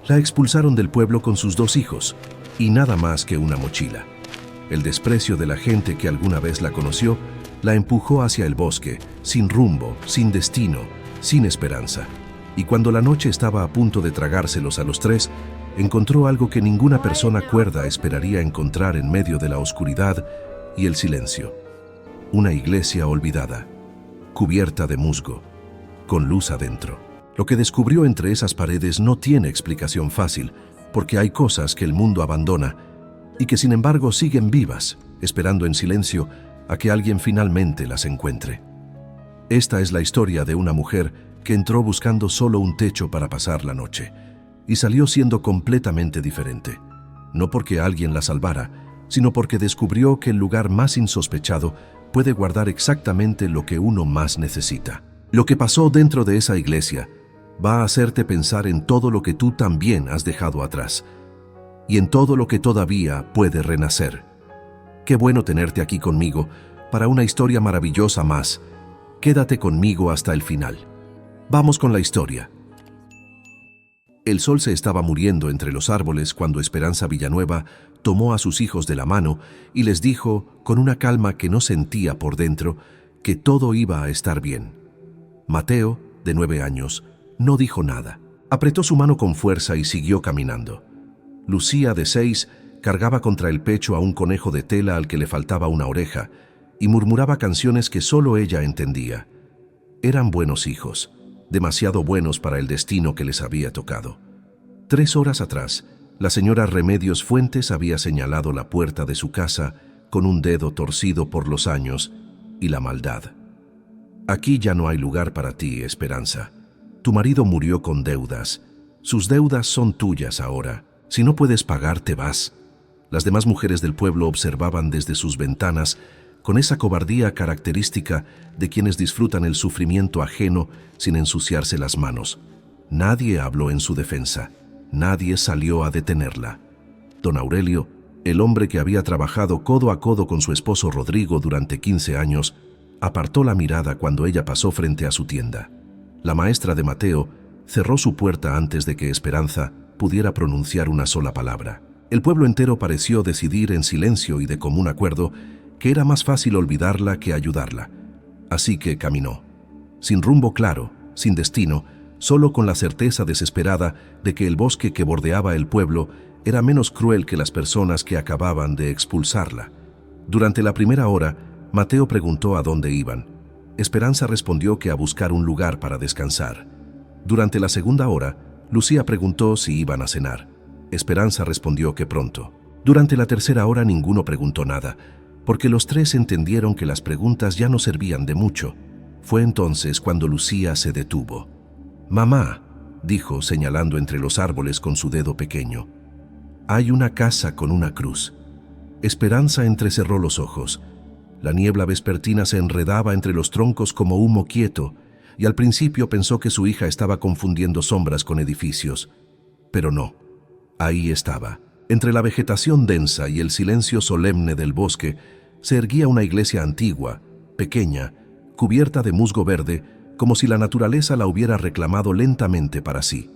La expulsaron del pueblo con sus 2 hijos y nada más que una mochila. El desprecio de la gente que alguna vez la conoció la empujó hacia el bosque, sin rumbo, sin destino, sin esperanza. Y cuando la noche estaba a punto de tragárselos a los 3, encontró algo que ninguna persona cuerda esperaría encontrar en medio de la oscuridad y el silencio. Una iglesia olvidada, cubierta de musgo, con luz adentro. Lo que descubrió entre esas paredes no tiene explicación fácil, porque hay cosas que el mundo abandona y que sin embargo siguen vivas, esperando en silencio a que alguien finalmente las encuentre. Esta es la historia de una mujer que entró buscando solo un techo para pasar la noche y salió siendo completamente diferente, no porque alguien la salvara, sino porque descubrió que el lugar más insospechado puede guardar exactamente lo que uno más necesita. Lo que pasó dentro de esa iglesia va a hacerte pensar en todo lo que tú también has dejado atrás y en todo lo que todavía puede renacer. Qué bueno tenerte aquí conmigo para una historia maravillosa más. Quédate conmigo hasta el final. Vamos con la historia. El sol se estaba muriendo entre los árboles cuando Esperanza Villanueva tomó a sus hijos de la mano y les dijo, con una calma que no sentía por dentro, que todo iba a estar bien. Mateo, de 9 años, no dijo nada. Apretó su mano con fuerza y siguió caminando. Lucía, de 6, cargaba contra el pecho a un conejo de tela al que le faltaba una oreja y murmuraba canciones que solo ella entendía. Eran buenos hijos, demasiado buenos para el destino que les había tocado. 3 horas atrás, la señora Remedios Fuentes había señalado la puerta de su casa con un dedo torcido por los años y la maldad. Aquí ya no hay lugar para ti, Esperanza. Tu marido murió con deudas. Sus deudas son tuyas ahora. Si no puedes pagar, te vas. Las demás mujeres del pueblo observaban desde sus ventanas con esa cobardía característica de quienes disfrutan el sufrimiento ajeno sin ensuciarse las manos. Nadie habló en su defensa. Nadie salió a detenerla. Don Aurelio, el hombre que había trabajado codo a codo con su esposo Rodrigo durante 15 años, apartó la mirada cuando ella pasó frente a su tienda. La maestra de Mateo cerró su puerta antes de que Esperanza pudiera pronunciar una sola palabra. El pueblo entero pareció decidir en silencio y de común acuerdo que era más fácil olvidarla que ayudarla. Así que caminó, sin rumbo claro, sin destino, solo con la certeza desesperada de que el bosque que bordeaba el pueblo era menos cruel que las personas que acababan de expulsarla. Durante la primera hora, Mateo preguntó a dónde iban. Esperanza respondió que a buscar un lugar para descansar. Durante la segunda hora, Lucía preguntó si iban a cenar. Esperanza respondió que pronto. Durante la tercera hora ninguno preguntó nada, porque los 3 entendieron que las preguntas ya no servían de mucho. Fue entonces cuando Lucía se detuvo. «Mamá», dijo señalando entre los árboles con su dedo pequeño, «hay una casa con una cruz». Esperanza entrecerró los ojos. La niebla vespertina se enredaba entre los troncos como humo quieto, y al principio pensó que su hija estaba confundiendo sombras con edificios. Pero no. Ahí estaba. Entre la vegetación densa y el silencio solemne del bosque, se erguía una iglesia antigua, pequeña, cubierta de musgo verde, como si la naturaleza la hubiera reclamado lentamente para sí.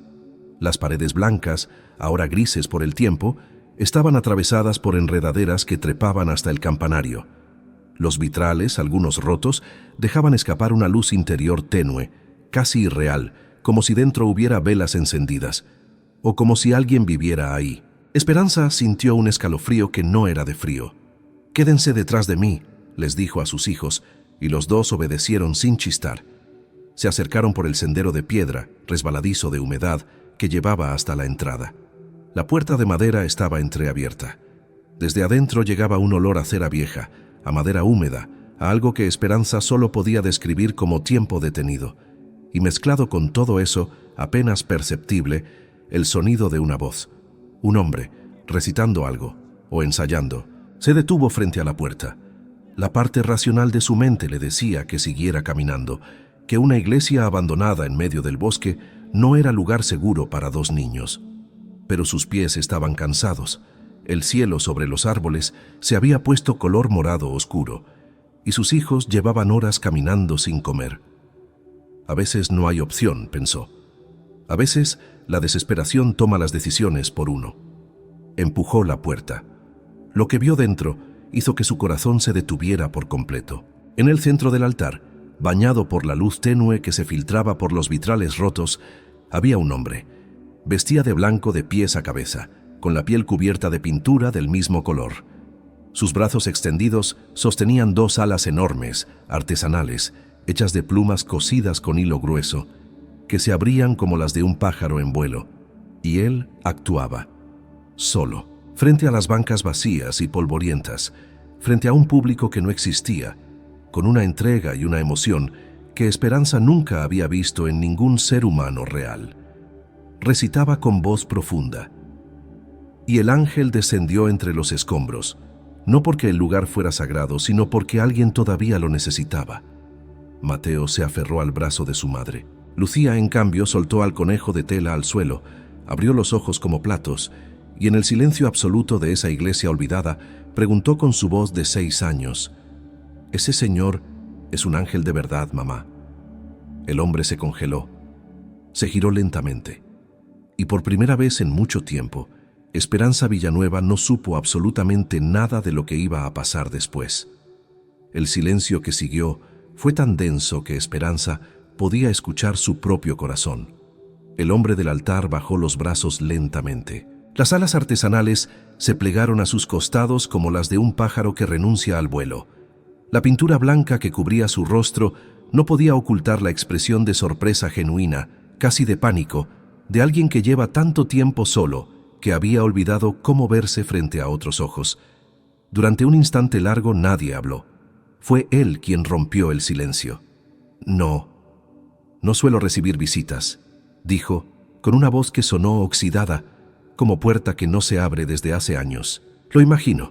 Las paredes blancas, ahora grises por el tiempo, estaban atravesadas por enredaderas que trepaban hasta el campanario. Los vitrales, algunos rotos, dejaban escapar una luz interior tenue, casi irreal, como si dentro hubiera velas encendidas, o como si alguien viviera ahí. Esperanza sintió un escalofrío que no era de frío. «Quédense detrás de mí», les dijo a sus hijos, y los 2 obedecieron sin chistar. Se acercaron por el sendero de piedra, resbaladizo de humedad, que llevaba hasta la entrada. La puerta de madera estaba entreabierta. Desde adentro llegaba un olor a cera vieja, a madera húmeda, a algo que Esperanza solo podía describir como tiempo detenido. Y mezclado con todo eso, apenas perceptible, el sonido de una voz. Un hombre, recitando algo, o ensayando, se detuvo frente a la puerta. La parte racional de su mente le decía que siguiera caminando, que una iglesia abandonada en medio del bosque no era lugar seguro para 2 niños. Pero sus pies estaban cansados. El cielo sobre los árboles se había puesto color morado oscuro, y sus hijos llevaban horas caminando sin comer. A veces no hay opción, pensó. A veces la desesperación toma las decisiones por uno. Empujó la puerta. Lo que vio dentro hizo que su corazón se detuviera por completo. En el centro del altar, bañado por la luz tenue que se filtraba por los vitrales rotos, había un hombre. Vestía de blanco de pies a cabeza, con la piel cubierta de pintura del mismo color. Sus brazos extendidos sostenían dos alas enormes, artesanales, hechas de plumas cosidas con hilo grueso, que se abrían como las de un pájaro en vuelo, y él actuaba, solo, frente a las bancas vacías y polvorientas, frente a un público que no existía, con una entrega y una emoción que Esperanza nunca había visto en ningún ser humano real. Recitaba con voz profunda. Y el ángel descendió entre los escombros, no porque el lugar fuera sagrado, sino porque alguien todavía lo necesitaba. Mateo se aferró al brazo de su madre. Lucía, en cambio, soltó al conejo de tela al suelo, abrió los ojos como platos, y en el silencio absoluto de esa iglesia olvidada, preguntó con su voz de 6 años: «¿Ese señor es un ángel de verdad, mamá?». El hombre se congeló, se giró lentamente, y por primera vez en mucho tiempo, Esperanza Villanueva no supo absolutamente nada de lo que iba a pasar después. El silencio que siguió fue tan denso que Esperanza podía escuchar su propio corazón. El hombre del altar bajó los brazos lentamente. Las alas artesanales se plegaron a sus costados como las de un pájaro que renuncia al vuelo. La pintura blanca que cubría su rostro no podía ocultar la expresión de sorpresa genuina, casi de pánico, de alguien que lleva tanto tiempo solo que había olvidado cómo verse frente a otros ojos. Durante un instante largo nadie habló. Fue él quien rompió el silencio. No suelo recibir visitas», dijo, con una voz que sonó oxidada, como puerta que no se abre desde hace años. «Lo imagino»,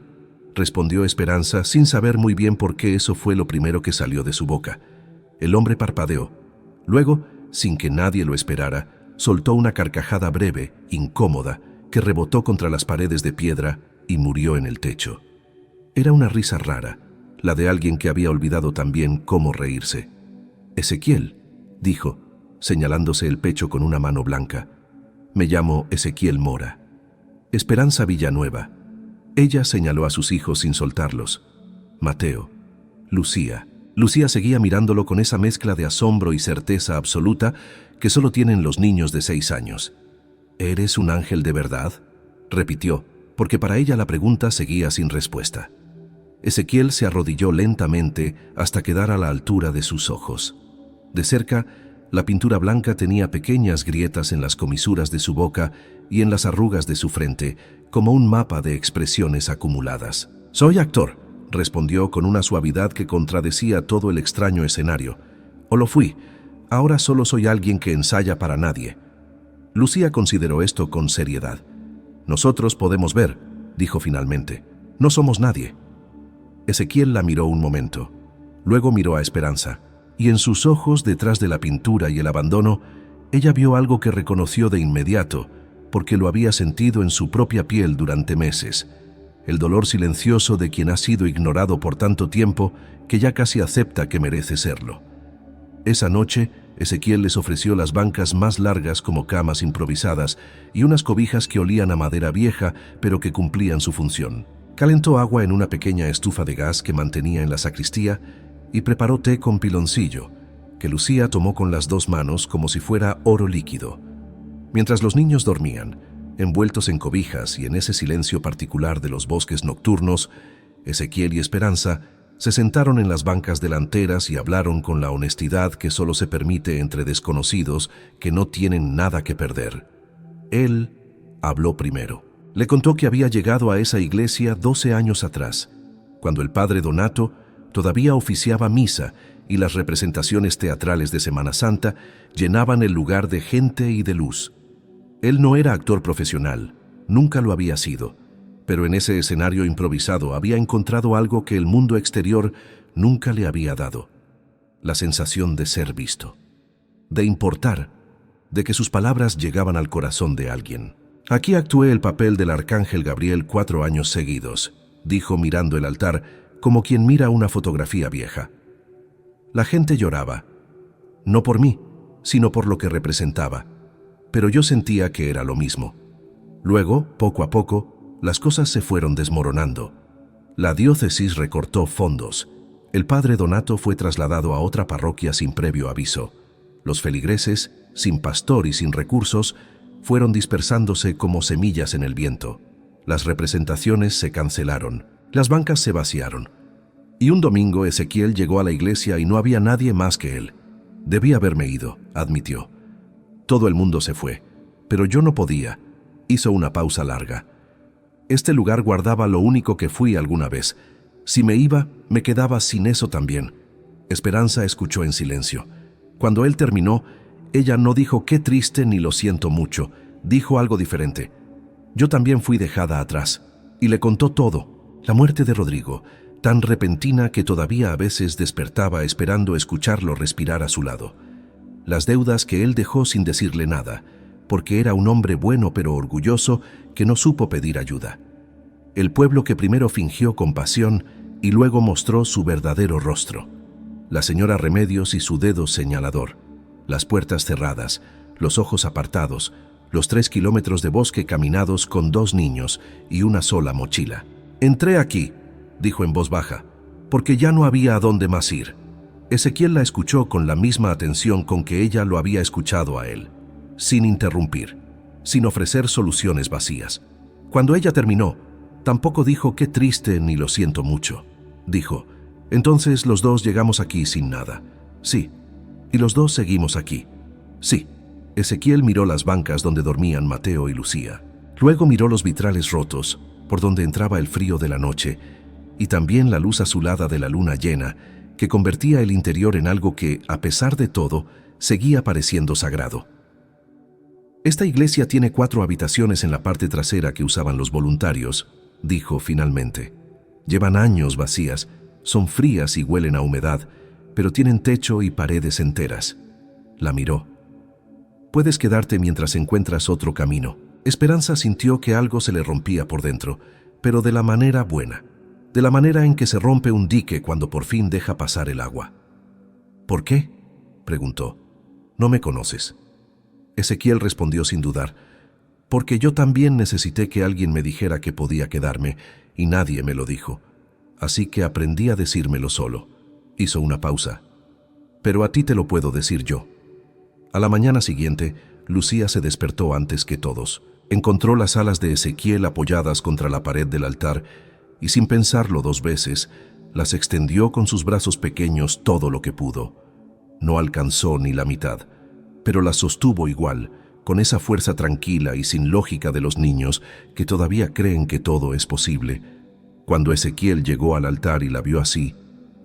respondió Esperanza, sin saber muy bien por qué eso fue lo primero que salió de su boca. El hombre parpadeó. Luego, sin que nadie lo esperara, soltó una carcajada breve, incómoda, que rebotó contra las paredes de piedra y murió en el techo. Era una risa rara, la de alguien que había olvidado también cómo reírse. «Ezequiel», dijo, señalándose el pecho con una mano blanca. «Me llamo Ezequiel Mora». «Esperanza Villanueva». Ella señaló a sus hijos sin soltarlos. «Mateo». «Lucía». Lucía seguía mirándolo con esa mezcla de asombro y certeza absoluta que solo tienen los niños de 6 años. «¿Eres un ángel de verdad?», repitió, porque para ella la pregunta seguía sin respuesta. Ezequiel se arrodilló lentamente hasta quedar a la altura de sus ojos. De cerca, la pintura blanca tenía pequeñas grietas en las comisuras de su boca y en las arrugas de su frente, como un mapa de expresiones acumuladas. «Soy actor», respondió con una suavidad que contradecía todo el extraño escenario. «O lo fui. Ahora solo soy alguien que ensaya para nadie». Lucía consideró esto con seriedad. «Nosotros podemos ver», dijo finalmente. «No somos nadie». Ezequiel la miró un momento. Luego miró a Esperanza, y en sus ojos, detrás de la pintura y el abandono, ella vio algo que reconoció de inmediato, porque lo había sentido en su propia piel durante meses. El dolor silencioso de quien ha sido ignorado por tanto tiempo que ya casi acepta que merece serlo. Esa noche, Ezequiel les ofreció las bancas más largas como camas improvisadas y unas cobijas que olían a madera vieja, pero que cumplían su función. Calentó agua en una pequeña estufa de gas que mantenía en la sacristía y preparó té con piloncillo, que Lucía tomó con las 2 manos como si fuera oro líquido. Mientras los niños dormían, envueltos en cobijas y en ese silencio particular de los bosques nocturnos, Ezequiel y Esperanza se sentaron en las bancas delanteras y hablaron con la honestidad que solo se permite entre desconocidos que no tienen nada que perder. Él habló primero. Le contó que había llegado a esa iglesia 12 años atrás, cuando el padre Donato todavía oficiaba misa y las representaciones teatrales de Semana Santa llenaban el lugar de gente y de luz. Él no era actor profesional, nunca lo había sido, pero en ese escenario improvisado había encontrado algo que el mundo exterior nunca le había dado: la sensación de ser visto, de importar, de que sus palabras llegaban al corazón de alguien. «Aquí actué el papel del arcángel Gabriel 4 años seguidos», dijo mirando el altar como quien mira una fotografía vieja. La gente lloraba, no por mí, sino por lo que representaba. pero yo sentía que era lo mismo. Luego, poco a poco, las cosas se fueron desmoronando. La diócesis recortó fondos. El padre Donato fue trasladado a otra parroquia sin previo aviso. Los feligreses, sin pastor y sin recursos, fueron dispersándose como semillas en el viento. Las representaciones se cancelaron, las bancas se vaciaron. Y un domingo Ezequiel llegó a la iglesia y no había nadie más que él. Debí haberme ido, admitió. Todo el mundo se fue, pero yo no podía. Hizo una pausa larga. Este lugar guardaba lo único que fui alguna vez. Si me iba, me quedaba sin eso también. Esperanza escuchó en silencio. Cuando él terminó, ella no dijo qué triste ni lo siento mucho. Dijo algo diferente. Yo también fui dejada atrás. Y le contó todo. La muerte de Rodrigo, tan repentina que todavía a veces despertaba esperando escucharlo respirar a su lado. Las deudas que él dejó sin decirle nada, porque era un hombre bueno pero orgulloso que no supo pedir ayuda. El pueblo que primero fingió compasión y luego mostró su verdadero rostro. La señora Remedios y su dedo señalador, las puertas cerradas, los ojos apartados, los 3 kilómetros de bosque caminados con 2 niños y una sola mochila. «Entré aquí», dijo en voz baja, «porque ya no había a dónde más ir». Ezequiel la escuchó con la misma atención con que ella lo había escuchado a él, sin interrumpir, sin ofrecer soluciones vacías. Cuando ella terminó, tampoco dijo qué triste ni lo siento mucho. Dijo, entonces los dos llegamos aquí sin nada. Sí. Y los dos seguimos aquí. Sí. Ezequiel miró las bancas donde dormían Mateo y Lucía. Luego miró los vitrales rotos, por donde entraba el frío de la noche, y también la luz azulada de la luna llena, que convertía el interior en algo que, a pesar de todo, seguía pareciendo sagrado. Esta iglesia tiene 4 habitaciones en la parte trasera que usaban los voluntarios, dijo finalmente. Llevan años vacías, son frías y huelen a humedad, pero tienen techo y paredes enteras. La miró. Puedes quedarte mientras encuentras otro camino. Esperanza sintió que algo se le rompía por dentro, pero de la manera buena, de la manera en que se rompe un dique cuando por fin deja pasar el agua. ¿Por qué?, preguntó. No me conoces. Ezequiel respondió sin dudar. Porque yo también necesité que alguien me dijera que podía quedarme, y nadie me lo dijo. Así que aprendí a decírmelo solo. Hizo una pausa. Pero a ti te lo puedo decir yo. A la mañana siguiente, Lucía se despertó antes que todos. Encontró las alas de Ezequiel apoyadas contra la pared del altar y sin pensarlo 2 veces, las extendió con sus brazos pequeños todo lo que pudo. No alcanzó ni la mitad, pero las sostuvo igual, con esa fuerza tranquila y sin lógica de los niños que todavía creen que todo es posible. Cuando Ezequiel llegó al altar y la vio así,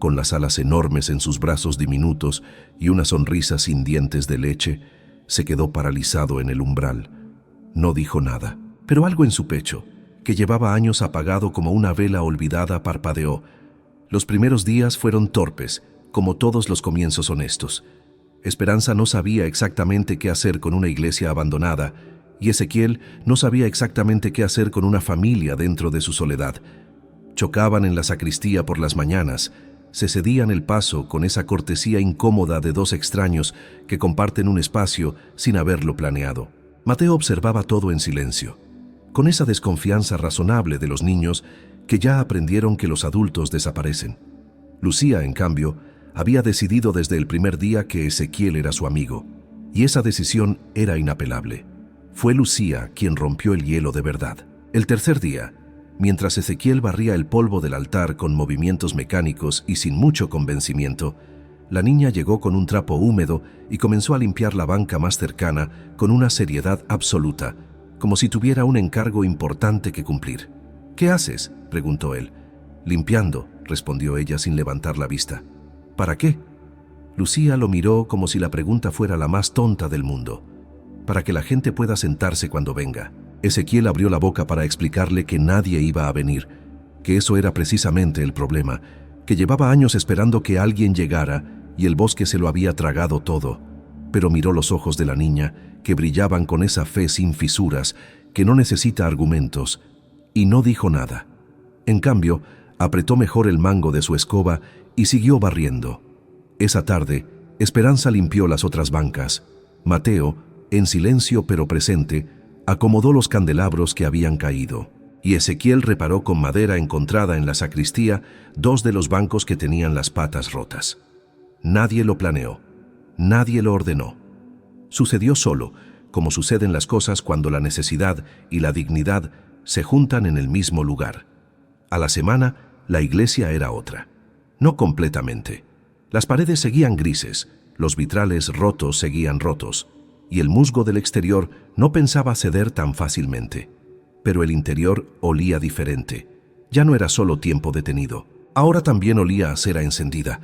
con las alas enormes en sus brazos diminutos y una sonrisa sin dientes de leche, se quedó paralizado en el umbral. No dijo nada, pero algo en su pecho, que llevaba años apagado como una vela olvidada, parpadeó. Los primeros días fueron torpes, como todos los comienzos honestos. Esperanza no sabía exactamente qué hacer con una iglesia abandonada, y Ezequiel no sabía exactamente qué hacer con una familia dentro de su soledad. Chocaban en la sacristía por las mañanas, se cedían el paso con esa cortesía incómoda de 2 extraños que comparten un espacio sin haberlo planeado. Mateo observaba todo en silencio, con esa desconfianza razonable de los niños que ya aprendieron que los adultos desaparecen. Lucía, en cambio, había decidido desde el primer día que Ezequiel era su amigo, y esa decisión era inapelable. Fue Lucía quien rompió el hielo de verdad. El tercer día, mientras Ezequiel barría el polvo del altar con movimientos mecánicos y sin mucho convencimiento, la niña llegó con un trapo húmedo y comenzó a limpiar la banca más cercana con una seriedad absoluta, como si tuviera un encargo importante que cumplir. «¿Qué haces?», preguntó él. «Limpiando», respondió ella sin levantar la vista. «¿Para qué?». Lucía lo miró como si la pregunta fuera la más tonta del mundo. «Para que la gente pueda sentarse cuando venga». Ezequiel abrió la boca para explicarle que nadie iba a venir, que eso era precisamente el problema, que llevaba años esperando que alguien llegara y el bosque se lo había tragado todo. Pero miró los ojos de la niña, que brillaban con esa fe sin fisuras, que no necesita argumentos, y no dijo nada. En cambio, apretó mejor el mango de su escoba y siguió barriendo. Esa tarde, Esperanza limpió las otras bancas. Mateo, en silencio pero presente, acomodó los candelabros que habían caído. Y Ezequiel reparó con madera encontrada en la sacristía 2 de los bancos que tenían las patas rotas. Nadie lo planeó, nadie lo ordenó. Sucedió solo, como suceden las cosas cuando la necesidad y la dignidad se juntan en el mismo lugar. A la semana, la iglesia era otra. No completamente. Las paredes seguían grises, los vitrales rotos seguían rotos, y el musgo del exterior no pensaba ceder tan fácilmente. Pero el interior olía diferente. Ya no era solo tiempo detenido. Ahora también olía a cera encendida,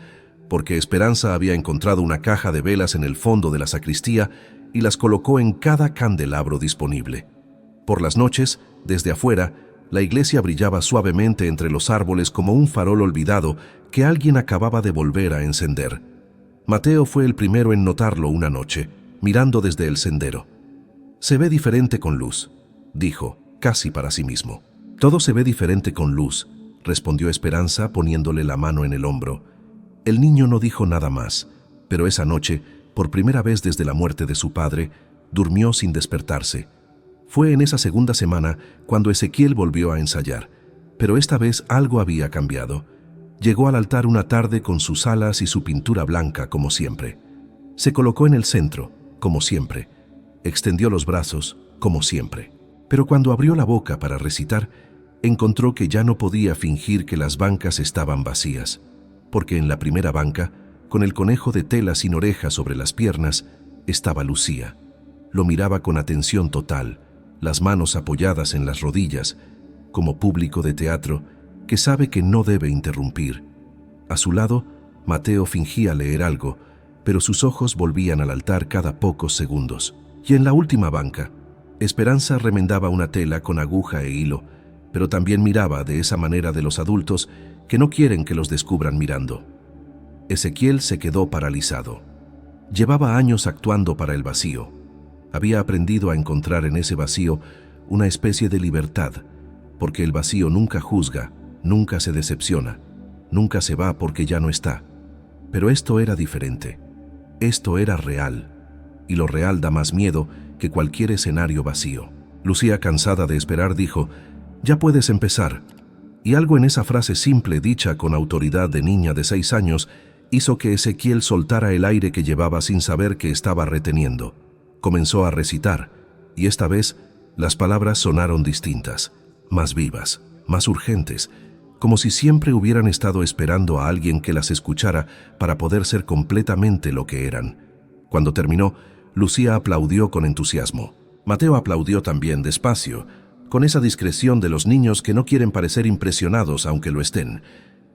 porque Esperanza había encontrado una caja de velas en el fondo de la sacristía y las colocó en cada candelabro disponible. Por las noches, desde afuera, la iglesia brillaba suavemente entre los árboles como un farol olvidado que alguien acababa de volver a encender. Mateo fue el primero en notarlo una noche, mirando desde el sendero. «Se ve diferente con luz», dijo, casi para sí mismo. «Todo se ve diferente con luz», respondió Esperanza poniéndole la mano en el hombro. El niño no dijo nada más, pero esa noche, por primera vez desde la muerte de su padre, durmió sin despertarse. Fue en esa segunda semana cuando Ezequiel volvió a ensayar, pero esta vez algo había cambiado. Llegó al altar una tarde con sus alas y su pintura blanca, como siempre. Se colocó en el centro, como siempre. Extendió los brazos, como siempre. Pero cuando abrió la boca para recitar, encontró que ya no podía fingir que las bancas estaban vacías, porque en la primera banca, con el conejo de tela sin orejas sobre las piernas, estaba Lucía. Lo miraba con atención total, las manos apoyadas en las rodillas, como público de teatro que sabe que no debe interrumpir. A su lado, Mateo fingía leer algo, pero sus ojos volvían al altar cada pocos segundos. Y en la última banca, Esperanza remendaba una tela con aguja e hilo, pero también miraba de esa manera de los adultos que no quieren que los descubran mirando. Ezequiel se quedó paralizado. Llevaba años actuando para el vacío. Había aprendido a encontrar en ese vacío una especie de libertad, porque el vacío nunca juzga, nunca se decepciona, nunca se va porque ya no está. Pero esto era diferente. Esto era real, y lo real da más miedo que cualquier escenario vacío. Lucía, cansada de esperar, dijo: «Ya puedes empezar». Y algo en esa frase simple, dicha con autoridad de niña de 6 años, hizo que Ezequiel soltara el aire que llevaba sin saber que estaba reteniendo. Comenzó a recitar, y esta vez las palabras sonaron distintas, más vivas, más urgentes, como si siempre hubieran estado esperando a alguien que las escuchara para poder ser completamente lo que eran. Cuando terminó, Lucía aplaudió con entusiasmo. Mateo aplaudió también despacio, con esa discreción de los niños que no quieren parecer impresionados aunque lo estén.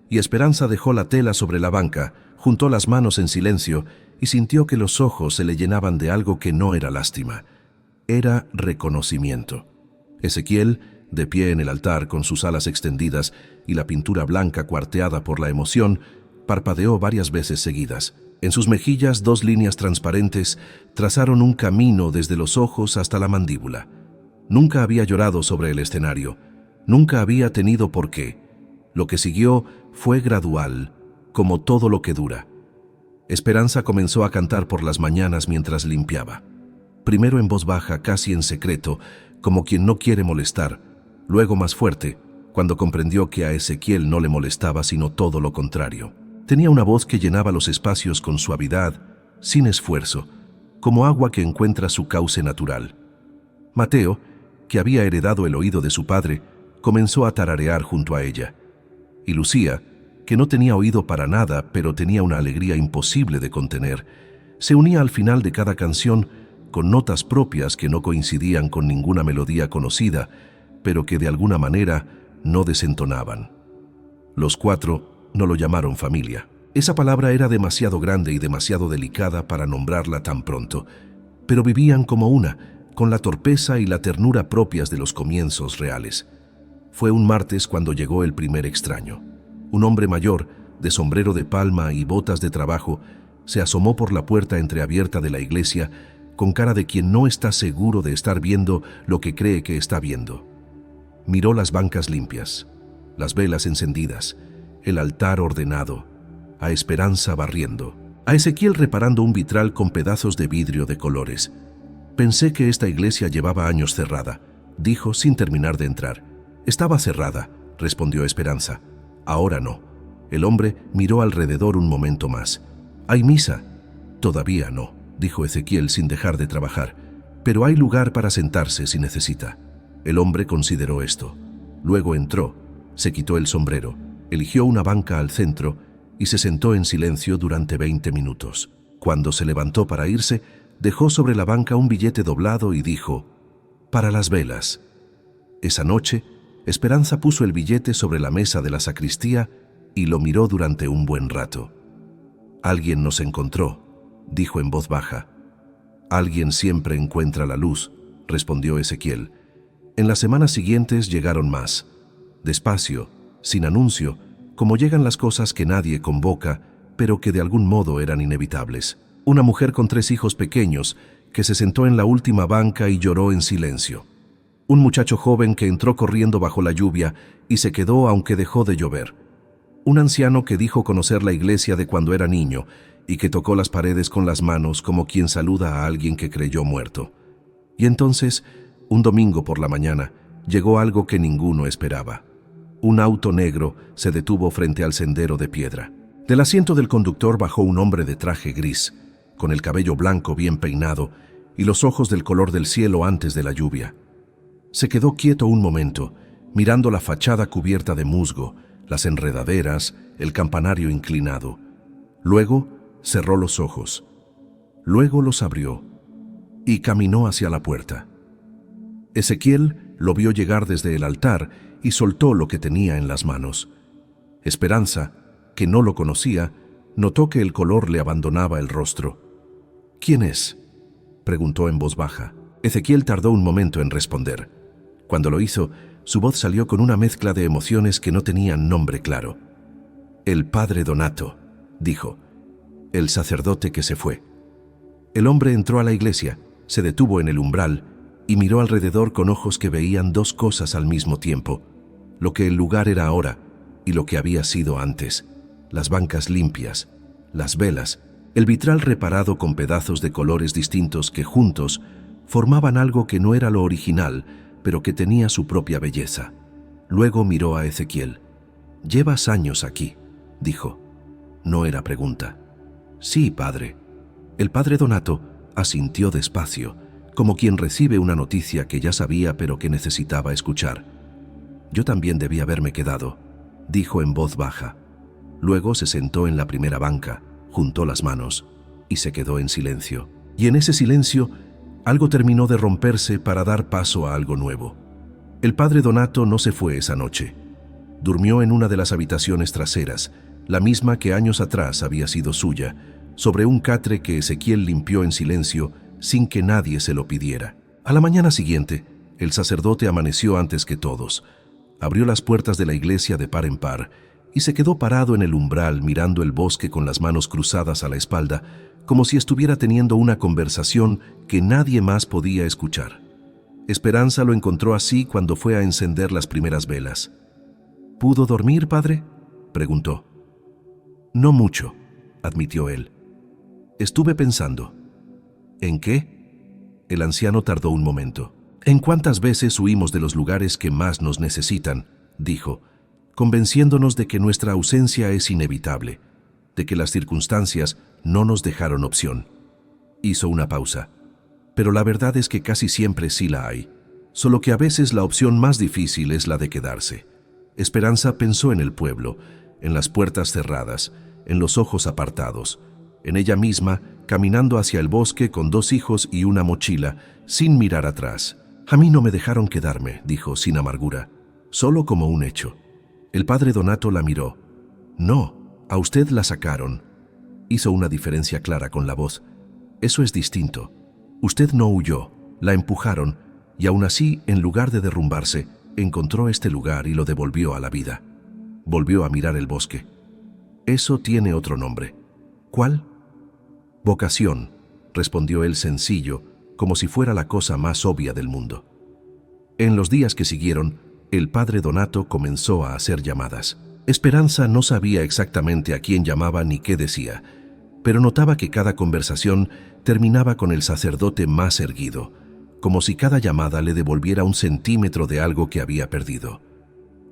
Y Esperanza dejó la tela sobre la banca, juntó las manos en silencio y sintió que los ojos se le llenaban de algo que no era lástima. Era reconocimiento. Ezequiel, de pie en el altar con sus alas extendidas y la pintura blanca cuarteada por la emoción, parpadeó varias veces seguidas. En sus mejillas 2 líneas transparentes trazaron un camino desde los ojos hasta la mandíbula. Nunca había llorado sobre el escenario, nunca había tenido por qué. Lo que siguió fue gradual, como todo lo que dura. Esperanza comenzó a cantar por las mañanas mientras limpiaba. Primero en voz baja, casi en secreto, como quien no quiere molestar, luego más fuerte, cuando comprendió que a Ezequiel no le molestaba sino todo lo contrario. Tenía una voz que llenaba los espacios con suavidad, sin esfuerzo, como agua que encuentra su cauce natural. Mateo, que había heredado el oído de su padre, comenzó a tararear junto a ella. Y Lucía, que no tenía oído para nada, pero tenía una alegría imposible de contener, se unía al final de cada canción con notas propias que no coincidían con ninguna melodía conocida, pero que de alguna manera no desentonaban. Los 4 no lo llamaron familia. Esa palabra era demasiado grande y demasiado delicada para nombrarla tan pronto, pero vivían como una, con la torpeza y la ternura propias de los comienzos reales. Fue un martes cuando llegó el primer extraño. Un hombre mayor, de sombrero de palma y botas de trabajo, se asomó por la puerta entreabierta de la iglesia con cara de quien no está seguro de estar viendo lo que cree que está viendo. Miró las bancas limpias, las velas encendidas, el altar ordenado, a Esperanza barriendo, a Ezequiel reparando un vitral con pedazos de vidrio de colores. Pensé que esta iglesia llevaba años cerrada, dijo sin terminar de entrar. Estaba cerrada, respondió Esperanza. Ahora no. El hombre miró alrededor un momento más. ¿Hay misa? Todavía no, dijo Ezequiel sin dejar de trabajar, pero hay lugar para sentarse si necesita. El hombre consideró esto. Luego entró, se quitó el sombrero, eligió una banca al centro y se sentó en silencio durante 20 minutos. Cuando se levantó para irse, dejó sobre la banca un billete doblado y dijo: «Para las velas». Esa noche, Esperanza puso el billete sobre la mesa de la sacristía y lo miró durante un buen rato. «Alguien nos encontró», dijo en voz baja. «Alguien siempre encuentra la luz», respondió Ezequiel. En las semanas siguientes llegaron más. Despacio, sin anuncio, como llegan las cosas que nadie convoca, pero que de algún modo eran inevitables. Una mujer con 3 hijos pequeños que se sentó en la última banca y lloró en silencio. Un muchacho joven que entró corriendo bajo la lluvia y se quedó aunque dejó de llover. Un anciano que dijo conocer la iglesia de cuando era niño y que tocó las paredes con las manos como quien saluda a alguien que creyó muerto. Y entonces, un domingo por la mañana, llegó algo que ninguno esperaba. Un auto negro se detuvo frente al sendero de piedra. Del asiento del conductor bajó un hombre de traje gris, con el cabello blanco bien peinado y los ojos del color del cielo antes de la lluvia. Se quedó quieto un momento, mirando la fachada cubierta de musgo, las enredaderas, el campanario inclinado. Luego cerró los ojos. Luego los abrió y caminó hacia la puerta. Ezequiel lo vio llegar desde el altar y soltó lo que tenía en las manos. Esperanza, que no lo conocía, notó que el color le abandonaba el rostro. «¿Quién es?», preguntó en voz baja. Ezequiel tardó un momento en responder. Cuando lo hizo, su voz salió con una mezcla de emociones que no tenían nombre claro. «El padre Donato», dijo, «el sacerdote que se fue». El hombre entró a la iglesia, se detuvo en el umbral y miró alrededor con ojos que veían 2 cosas al mismo tiempo: lo que el lugar era ahora y lo que había sido antes. Las bancas limpias, las velas, el vitral reparado con pedazos de colores distintos que juntos formaban algo que no era lo original, pero que tenía su propia belleza. Luego miró a Ezequiel. «Llevas años aquí», dijo. No era pregunta. «Sí, padre». El padre Donato asintió despacio, como quien recibe una noticia que ya sabía pero que necesitaba escuchar. «Yo también debí haberme quedado», dijo en voz baja. Luego se sentó en la primera banca, juntó las manos y se quedó en silencio. Y en ese silencio, algo terminó de romperse para dar paso a algo nuevo. El padre Donato no se fue esa noche. Durmió en una de las habitaciones traseras, la misma que años atrás había sido suya, sobre un catre que Ezequiel limpió en silencio sin que nadie se lo pidiera. A la mañana siguiente, el sacerdote amaneció antes que todos. Abrió las puertas de la iglesia de par en par y se quedó parado en el umbral mirando el bosque con las manos cruzadas a la espalda, como si estuviera teniendo una conversación que nadie más podía escuchar. Esperanza lo encontró así cuando fue a encender las primeras velas. «¿Pudo dormir, padre?», preguntó. «No mucho», admitió él. «Estuve pensando». «¿En qué?». El anciano tardó un momento. «¿En cuántas veces huimos de los lugares que más nos necesitan?», dijo, convenciéndonos de que nuestra ausencia es inevitable, de que las circunstancias no nos dejaron opción. Hizo una pausa. «Pero la verdad es que casi siempre sí la hay, solo que a veces la opción más difícil es la de quedarse». Esperanza pensó en el pueblo, en las puertas cerradas, en los ojos apartados, en ella misma, caminando hacia el bosque con 2 hijos y una mochila, sin mirar atrás. «A mí no me dejaron quedarme», dijo sin amargura, «solo como un hecho». El padre Donato la miró. «No, a usted la sacaron». Hizo una diferencia clara con la voz. «Eso es distinto. Usted no huyó, la empujaron, y aún así, en lugar de derrumbarse, encontró este lugar y lo devolvió a la vida». Volvió a mirar el bosque. «Eso tiene otro nombre». «¿Cuál?». «Vocación», respondió él sencillo, como si fuera la cosa más obvia del mundo. En los días que siguieron, el padre Donato comenzó a hacer llamadas. Esperanza no sabía exactamente a quién llamaba ni qué decía, pero notaba que cada conversación terminaba con el sacerdote más erguido, como si cada llamada le devolviera un centímetro de algo que había perdido.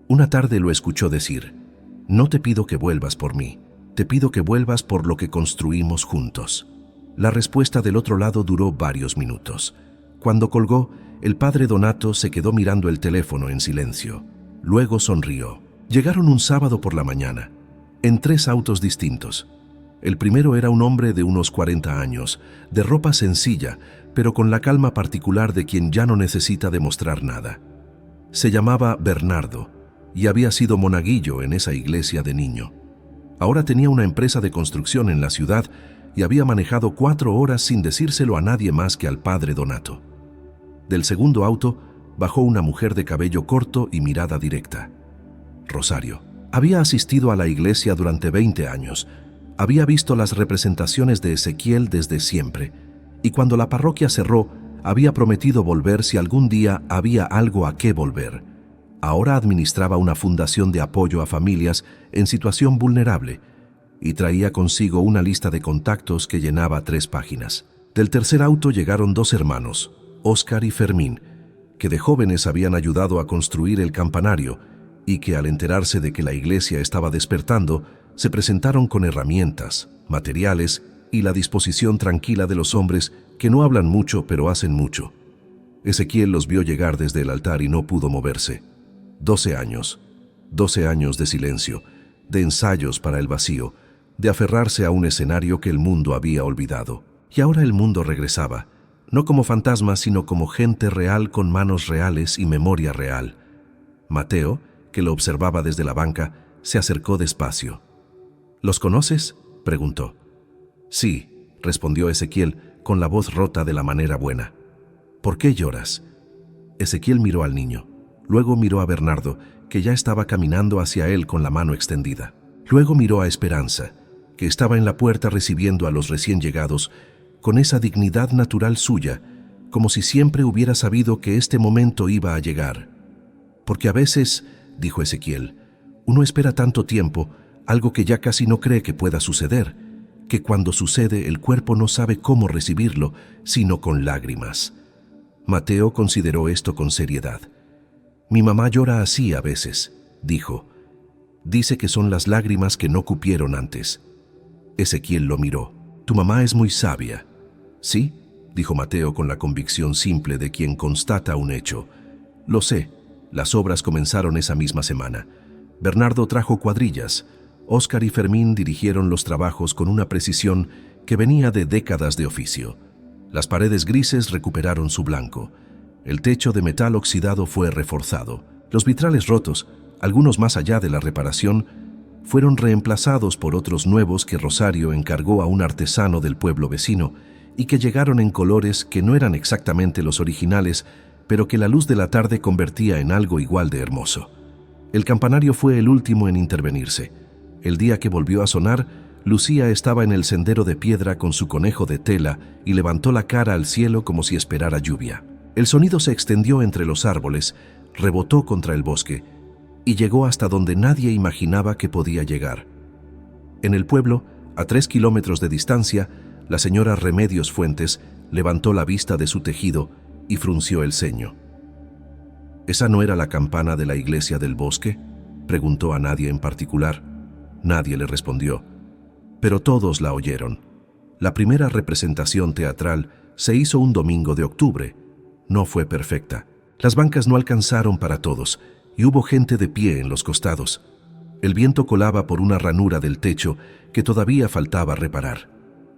Una tarde lo escuchó decir: «No te pido que vuelvas por mí, te pido que vuelvas por lo que construimos juntos». La respuesta del otro lado duró varios minutos. Cuando colgó, el padre Donato se quedó mirando el teléfono en silencio. Luego sonrió. Llegaron un sábado por la mañana, en 3 autos distintos. El primero era un hombre de unos 40 años, de ropa sencilla, pero con la calma particular de quien ya no necesita demostrar nada. Se llamaba Bernardo y había sido monaguillo en esa iglesia de niño. Ahora tenía una empresa de construcción en la ciudad y había manejado 4 horas sin decírselo a nadie más que al padre Donato. Del segundo auto bajó una mujer de cabello corto y mirada directa. Rosario. Había asistido a la iglesia durante 20 años. Había visto las representaciones de Ezequiel desde siempre, y cuando la parroquia cerró, había prometido volver si algún día había algo a qué volver. Ahora administraba una fundación de apoyo a familias en situación vulnerable y traía consigo una lista de contactos que llenaba 3 páginas. Del tercer auto llegaron 2 hermanos, Óscar y Fermín, que de jóvenes habían ayudado a construir el campanario y que al enterarse de que la iglesia estaba despertando, se presentaron con herramientas, materiales y la disposición tranquila de los hombres que no hablan mucho pero hacen mucho. Ezequiel los vio llegar desde el altar y no pudo moverse. 12 años de silencio, de ensayos para el vacío, de aferrarse a un escenario que el mundo había olvidado. Y ahora el mundo regresaba, no como fantasmas, sino como gente real con manos reales y memoria real. Mateo, que lo observaba desde la banca, se acercó despacio. ¿Los conoces?, preguntó. Sí, respondió Ezequiel con la voz rota de la manera buena. ¿Por qué lloras? Ezequiel miró al niño. Luego miró a Bernardo, que ya estaba caminando hacia él con la mano extendida. Luego miró a Esperanza, que estaba en la puerta recibiendo a los recién llegados con esa dignidad natural suya, como si siempre hubiera sabido que este momento iba a llegar. Porque a veces, dijo Ezequiel, uno espera tanto tiempo, algo que ya casi no cree que pueda suceder, que cuando sucede el cuerpo no sabe cómo recibirlo, sino con lágrimas. Mateo consideró esto con seriedad. Mi mamá llora así a veces, dijo. Dice que son las lágrimas que no cupieron antes. Ezequiel lo miró. Tu mamá es muy sabia. ¿Sí?, dijo Mateo con la convicción simple de quien constata un hecho. Lo sé, las obras comenzaron esa misma semana. Bernardo trajo cuadrillas. Óscar y Fermín dirigieron los trabajos con una precisión que venía de décadas de oficio. Las paredes grises recuperaron su blanco. El techo de metal oxidado fue reforzado. Los vitrales rotos, algunos más allá de la reparación, fueron reemplazados por otros nuevos que Rosario encargó a un artesano del pueblo vecino y que llegaron en colores que no eran exactamente los originales, pero que la luz de la tarde convertía en algo igual de hermoso. El campanario fue el último en intervenirse. El día que volvió a sonar, Lucía estaba en el sendero de piedra con su conejo de tela y levantó la cara al cielo como si esperara lluvia. El sonido se extendió entre los árboles, rebotó contra el bosque y llegó hasta donde nadie imaginaba que podía llegar. En el pueblo, a 3 kilómetros de distancia, la señora Remedios Fuentes levantó la vista de su tejido y frunció el ceño. ¿Esa no era la campana de la iglesia del bosque?, preguntó a nadie en particular. Nadie le respondió, pero todos la oyeron. La primera representación teatral se hizo un domingo de octubre. No fue perfecta. Las bancas no alcanzaron para todos y hubo gente de pie en los costados. El viento colaba por una ranura del techo que todavía faltaba reparar.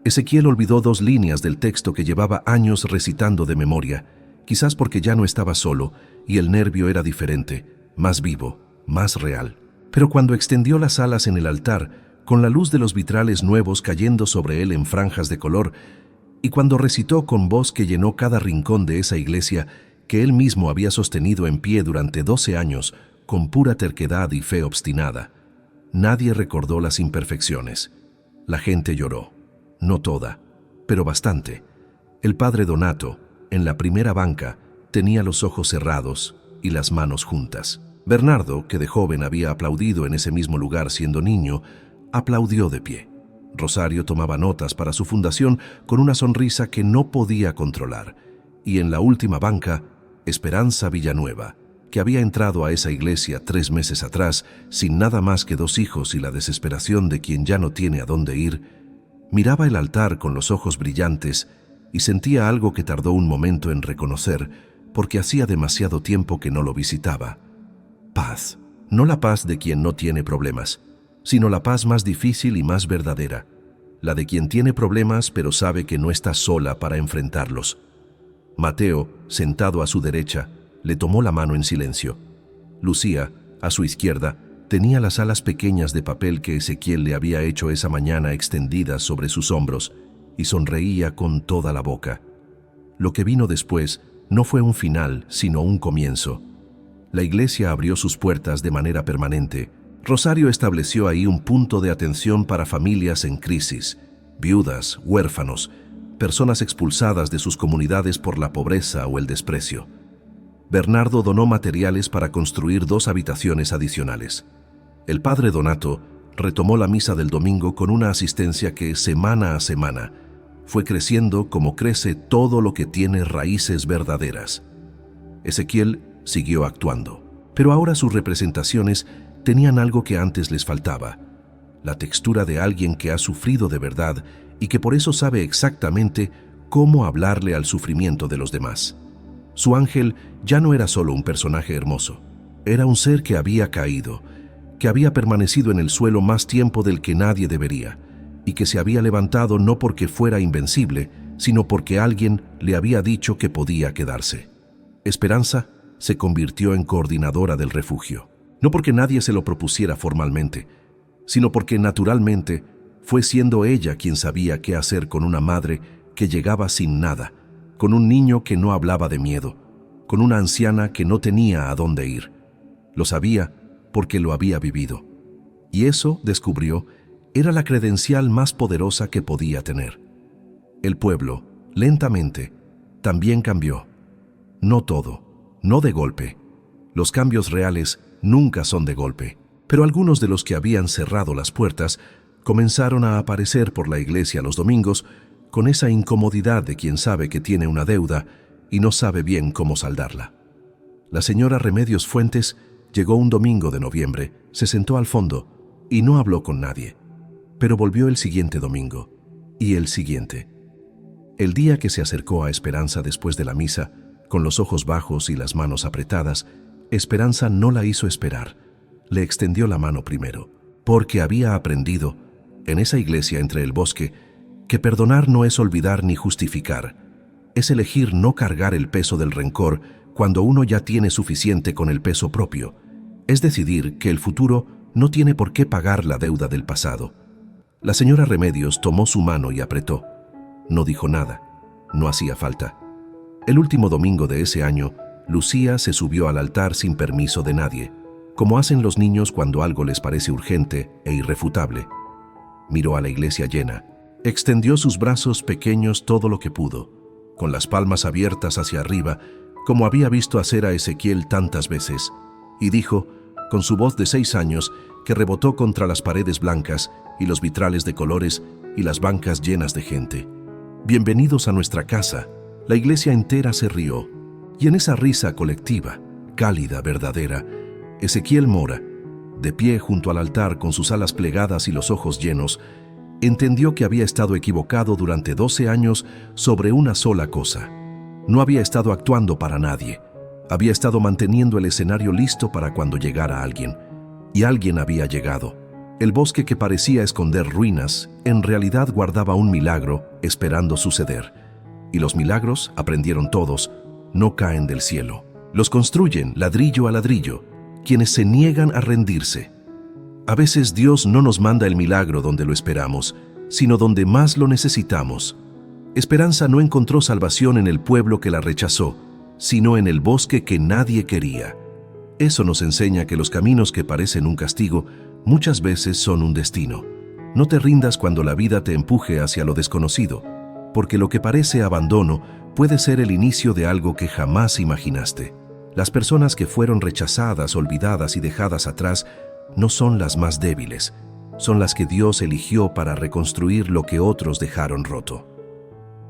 Ezequiel olvidó 2 líneas del texto que llevaba años recitando de memoria, quizás porque ya no estaba solo y el nervio era diferente, más vivo, más real. Pero cuando extendió las alas en el altar, con la luz de los vitrales nuevos cayendo sobre él en franjas de color, y cuando recitó con voz que llenó cada rincón de esa iglesia que él mismo había sostenido en pie durante 12 años, con pura terquedad y fe obstinada, nadie recordó las imperfecciones. La gente lloró, no toda, pero bastante. El padre Donato, en la primera banca, tenía los ojos cerrados y las manos juntas. Bernardo, que de joven había aplaudido en ese mismo lugar siendo niño, aplaudió de pie. Rosario tomaba notas para su fundación con una sonrisa que no podía controlar. Y en la última banca, Esperanza Villanueva, que había entrado a esa iglesia 3 meses atrás, sin nada más que 2 hijos y la desesperación de quien ya no tiene a dónde ir, miraba el altar con los ojos brillantes y sentía algo que tardó un momento en reconocer, porque hacía demasiado tiempo que no lo visitaba. Paz. No la paz de quien no tiene problemas, sino la paz más difícil y más verdadera, la de quien tiene problemas pero sabe que no está sola para enfrentarlos. Mateo, sentado a su derecha, le tomó la mano en silencio. Lucía, a su izquierda, tenía las alas pequeñas de papel que Ezequiel le había hecho esa mañana extendidas sobre sus hombros y sonreía con toda la boca. Lo que vino después no fue un final, sino un comienzo. La iglesia abrió sus puertas de manera permanente. Rosario estableció ahí un punto de atención para familias en crisis, viudas, huérfanos, personas expulsadas de sus comunidades por la pobreza o el desprecio. Bernardo donó materiales para construir 2 habitaciones adicionales. El padre Donato retomó la misa del domingo con una asistencia que, semana a semana, fue creciendo como crece todo lo que tiene raíces verdaderas. Ezequiel siguió actuando, pero ahora sus representaciones tenían algo que antes les faltaba: la textura de alguien que ha sufrido de verdad y que por eso sabe exactamente cómo hablarle al sufrimiento de los demás. Su ángel ya no era solo un personaje hermoso, era un ser que había caído, que había permanecido en el suelo más tiempo del que nadie debería, y que se había levantado no porque fuera invencible, sino porque alguien le había dicho que podía quedarse. Esperanza se convirtió en coordinadora del refugio, no porque nadie se lo propusiera formalmente, sino porque naturalmente fue siendo ella quien sabía qué hacer con una madre que llegaba sin nada, con un niño que no hablaba de miedo, con una anciana que no tenía a dónde ir. Lo sabía porque lo había vivido. Y eso, descubrió, era la credencial más poderosa que podía tener. El pueblo, lentamente, también cambió. No todo, no de golpe. Los cambios reales nunca son de golpe, pero algunos de los que habían cerrado las puertas comenzaron a aparecer por la iglesia los domingos con esa incomodidad de quien sabe que tiene una deuda y no sabe bien cómo saldarla. La señora Remedios Fuentes llegó un domingo de noviembre, se sentó al fondo y no habló con nadie, pero volvió el siguiente domingo y el siguiente. El día que se acercó a Esperanza después de la misa, con los ojos bajos y las manos apretadas, Esperanza no la hizo esperar. Le extendió la mano primero, porque había aprendido, en esa iglesia entre el bosque, que perdonar no es olvidar ni justificar, es elegir no cargar el peso del rencor cuando uno ya tiene suficiente con el peso propio, es decidir que el futuro no tiene por qué pagar la deuda del pasado. La señora Remedios tomó su mano y apretó. No dijo nada, no hacía falta. El último domingo de ese año, Lucía se subió al altar sin permiso de nadie, como hacen los niños cuando algo les parece urgente e irrefutable. Miró a la iglesia llena, extendió sus brazos pequeños todo lo que pudo, con las palmas abiertas hacia arriba, como había visto hacer a Ezequiel tantas veces, y dijo, con su voz de 6 años, que rebotó contra las paredes blancas y los vitrales de colores y las bancas llenas de gente: «Bienvenidos a nuestra casa». La iglesia entera se rió, y en esa risa colectiva, cálida, verdadera, Ezequiel Mora, de pie junto al altar con sus alas plegadas y los ojos llenos, entendió que había estado equivocado durante 12 años sobre una sola cosa. No había estado actuando para nadie. Había estado manteniendo el escenario listo para cuando llegara alguien. Y alguien había llegado. El bosque que parecía esconder ruinas, en realidad guardaba un milagro esperando suceder. Y los milagros, aprendieron todos, no caen del cielo. Los construyen ladrillo a ladrillo, quienes se niegan a rendirse. A veces Dios no nos manda el milagro donde lo esperamos, sino donde más lo necesitamos. Esperanza no encontró salvación en el pueblo que la rechazó, sino en el bosque que nadie quería. Eso nos enseña que los caminos que parecen un castigo muchas veces son un destino. No te rindas cuando la vida te empuje hacia lo desconocido, porque lo que parece abandono puede ser el inicio de algo que jamás imaginaste. Las personas que fueron rechazadas, olvidadas y dejadas atrás no son las más débiles, son las que Dios eligió para reconstruir lo que otros dejaron roto.